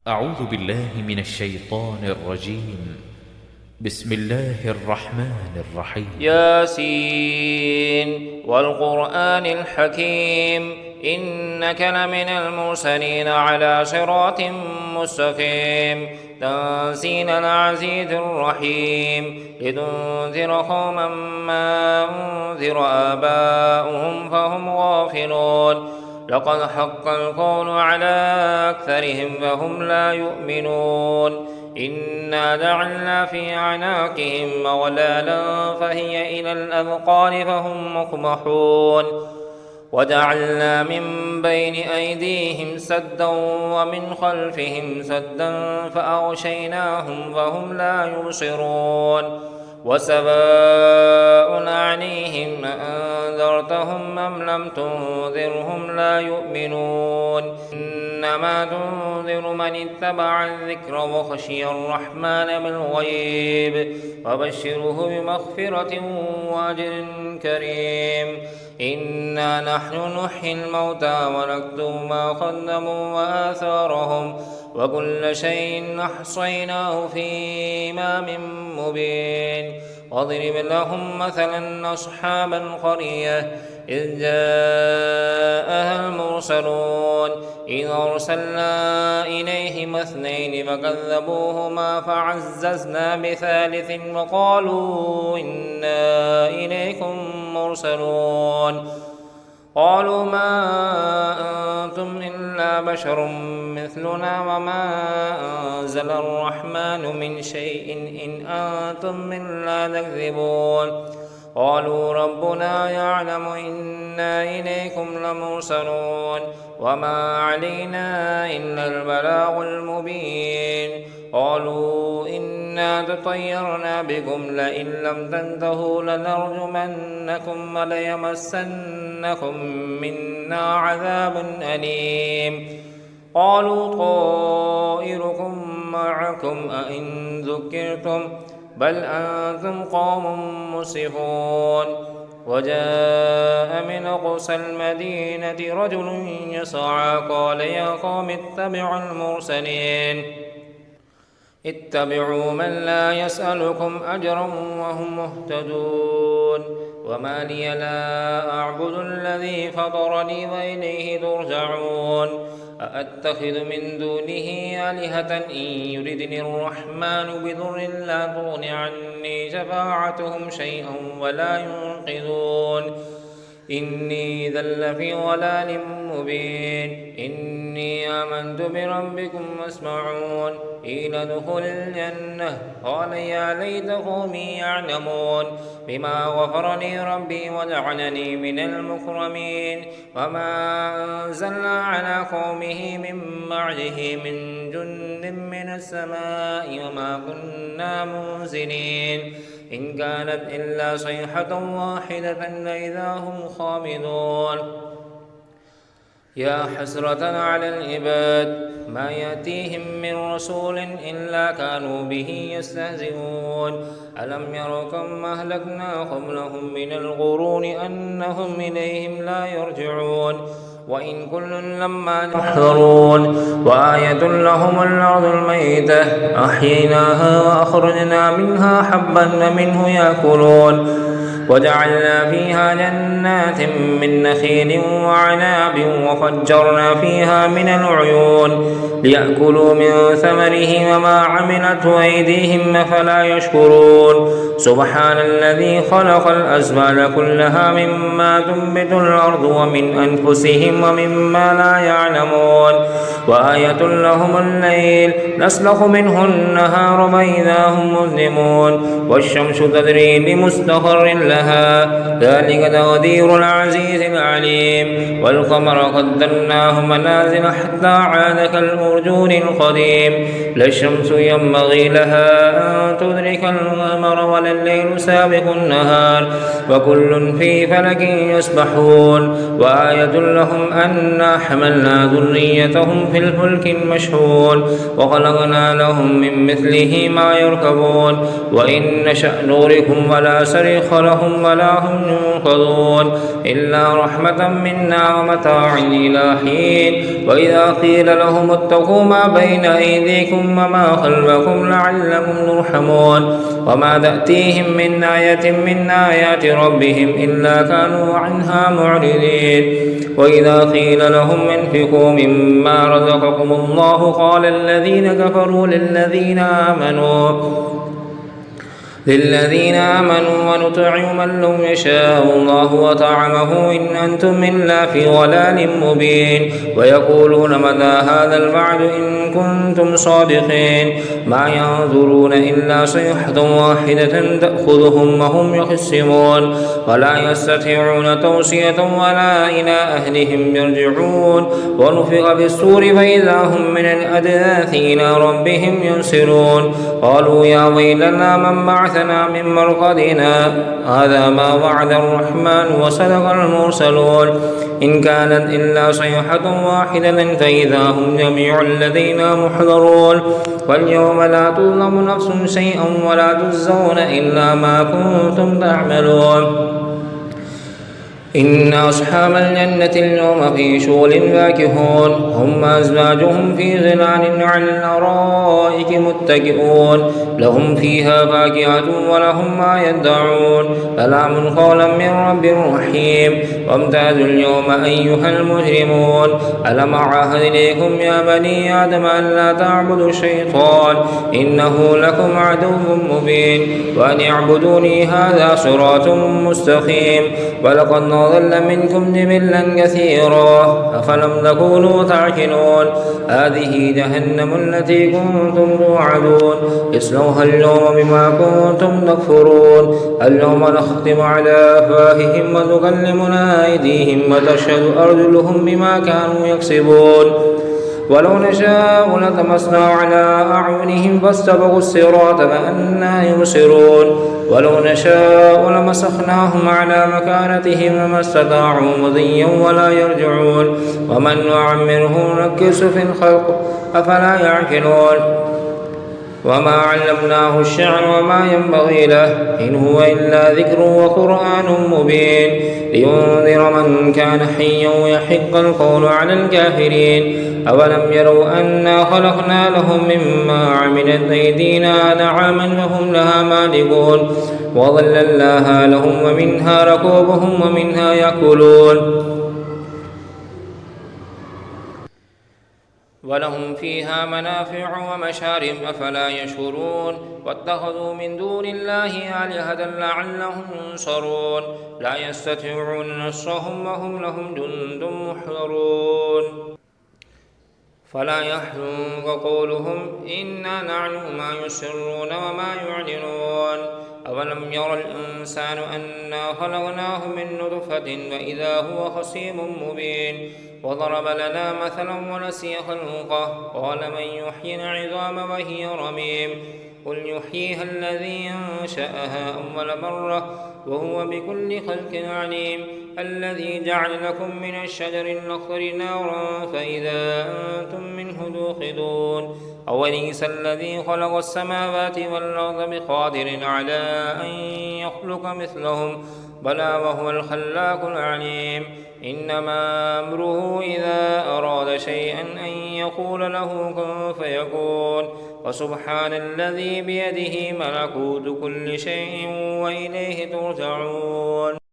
أعوذ بالله من الشيطان الرجيم. بسم الله الرحمن الرحيم. ياسين والقرآن الحكيم إنك لمن المرسلين على صراط مستقيم تنزيل العزيز الرحيم لتنذر قوما ما أنذر آباؤهم فهم غافلون لقد حق القول على أكثرهم فهم لا يؤمنون إنا جعلنا في أعناقهم أغلالا فهي إلى الأذقان فهم مقمحون وجعلنا من بين أيديهم سدا ومن خلفهم سدا فأغشيناهم فهم لا يبصرون وسواء عليهم أأنذرتهم أم لم تنذرهم لا يؤمنون إنما تنذر من اتبع الذكر وخشي الرحمن بالغيب وبشره بمغفرة وأجر كريم إنا نحن نحيي الموتى ونكتب ما قدموا وآثارهم وكل شيء أحصيناه في إمام مبين واضرب لهم مثلا أصحاب القرية إذ جاءها المرسلون إذ أرسلنا إليهم اثنين فكذبوهما فعززنا بثالث وقالوا إنا إليكم مرسلون قالوا ما أنتم إلا بشر مثلنا وما أنزل الرحمن من شيء إن أنتم إلا تكذبون قالوا ربنا يعلم إنا إليكم لمرسلون وما علينا إلا البلاغ المبين قالوا إنا تطيرنا بكم لئن لم تنتهوا لنرجمنكم وليمسنكم منا عذاب أليم قالوا طائركم معكم أئن ذكرتم بل أنتم قوم مسرفون وجاء من أقصى المدينة رجل يسعى قال يا قوم اتبعوا المرسلين اتبعوا من لا يسألكم أجرا وهم مهتدون وما لي لا أعبد الذي فطرني وإليه ترجعون أأتخذ من دونه آلهة إن يردني الرحمن بضر لا تغن عني شفاعتهم شيئا ولا ينقذون إني إذا لفي ضلال مبين إني آمنت بربكم فاسمعون قيل ادخل الجنة قال يا ليت قومي يعلمون بما غفر لي ربي وجعلني من المكرمين وما أنزلنا على قومه من بعده من جند من السماء وما كنا منزلين إن كانت إلا صيحة واحدة فإذا هم خامدون يا حسرة على العباد ما يأتيهم من رسول إلا كانوا به يستهزئون ألم يروا كم أهلكنا قبلهم من القرون أنهم إليهم لا يرجعون وإن كل لما يحضرون وآية لهم الأرض الميتة أحييناها وأخرجنا منها حبا منه يأكلون وجعلنا فيها جنات من نخيل وعناب وفجرنا فيها من العيون ليأكلوا من ثمره وما عملته أيديهم فلا يشكرون سبحان الذي خلق الأزواج كلها مما تنبت الأرض ومن أنفسهم ومما لا يعلمون وآية لهم الليل نسلخ منه النهار فإذا هم مظلمون والشمس تجري لمستقر لها ذلك تقدير العزيز العليم والقمر قدرناه منازل حتى عاد كالأرجون القديم لا الشمس ينبغي لها أن تدرك القمر ولا الليل سابق النهار وكل في فلك يسبحون وآية لهم أنا حملنا ذريتهم في الفلك المشحون وخلقنا لهم من مثله ما يركبون وإن نشأ نغرقهم ولا صريخ لهم هم ولا هم ينقذون إلا رحمة منا ومتاعا إلى حين. وإذا قيل لهم اتقوا ما بين أيديكم وما خلفكم لعلكم ترحمون وما تأتيهم من آية من آيات ربهم إلا كانوا عنها معرضين. وإذا قيل لهم انفقوا مما رزقكم الله قال الذين كفروا للذين آمنوا ونطعم من لو يشاء الله وطعمه إن أنتم إلا في ضلال مبين. ويقولون متى هذا الوعد إن كنتم صادقين ما ينظرون إلا صيحة واحدة تأخذهم وهم يخصمون ولا يستطيعون توصية ولا إلى أهلهم يرجعون. ونفخ بالصور فإذا هم من الأجداث إلى ربهم ينسلون قالوا يا ويلنا من بعثنا من مرقدنا هذا ما وعد الرحمن وصدق المرسلون إن كانت إلا صيحة واحدة فإذا هم جميع لدينا محضرون. واليوم لا تظلم نفس شيئا ولا تجزون إلا ما كنتم تعملون. إن أصحاب الجنة اليوم في شغل فاكهون هم أزواجهم في ظلال على الأرائك متكئون لهم فيها فاكهة ولهم ما يدعون سلام قولا من رب رحيم. وامتازوا اليوم أيها المجرمون ألم أعهد إليكم يا بني آدم ألا تعبدوا الشيطان إنه لكم عدو مبين وأن اعبدوني هذا صراط مستقيم. ولقد ضل منكم جبلا كثيرا أفلم تكونوا تعقلون هذه جهنم التي كنتم توعدون اصلوها اليوم بما كنتم تكفرون. اليوم نختم على أفواههم وتكلمنا أيديهم وتشهد أرجلهم بما كانوا يكسبون. ولو نشاء لطمسنا على أعينهم فاستبقوا الصراط فأنى يبصرون ولو نشاء لمسخناهم على مكانتهم وما استطاعوا مضيا ولا يرجعون. ومن نعمره نكس في الخلق أفلا يعقلون. وما علمناه الشعر وما ينبغي له إن هو إلا ذكر وقرآن مبين لينذر من كان حيا ويحق القول على الكافرين. أولم يروا أنا خلقنا لهم مما عملت أيدينا نعاما فهم لها مالكون وظللناها لهم ومنها ركوبهم ومنها يأكلون ولهم فيها منافع ومشارب أفلا يشكرون. واتخذوا من دون الله آلهة لعلهم ينصرون لا يستطيعون نصرهم وهم لهم جند محضرون. فلا يحزنك قولهم إنا نعلم ما يسرون وما يعلنون. أولم ير الإنسان أنا خلقناه من نطفة وإذا هو خصيم مبين. وضرب لنا مثلا ونسي خلقه قال من يحيي العظام وهي رميم قل يحييها الذي أنشأها أول مرة وهو بكل خلق عليم. الذي جعل لكم من الشجر الأخضر نارا فإذا أنتم منه توقدون. أوليس الذي خلق السماوات والأرض بقادر على أن يخلق مثلهم بلى وهو الخلاق العليم. إنما أمره إذا أراد شيئا أن يقول له كن فيكون. وسبحان الذي بيده ملكوت كل شيء وإليه ترجعون.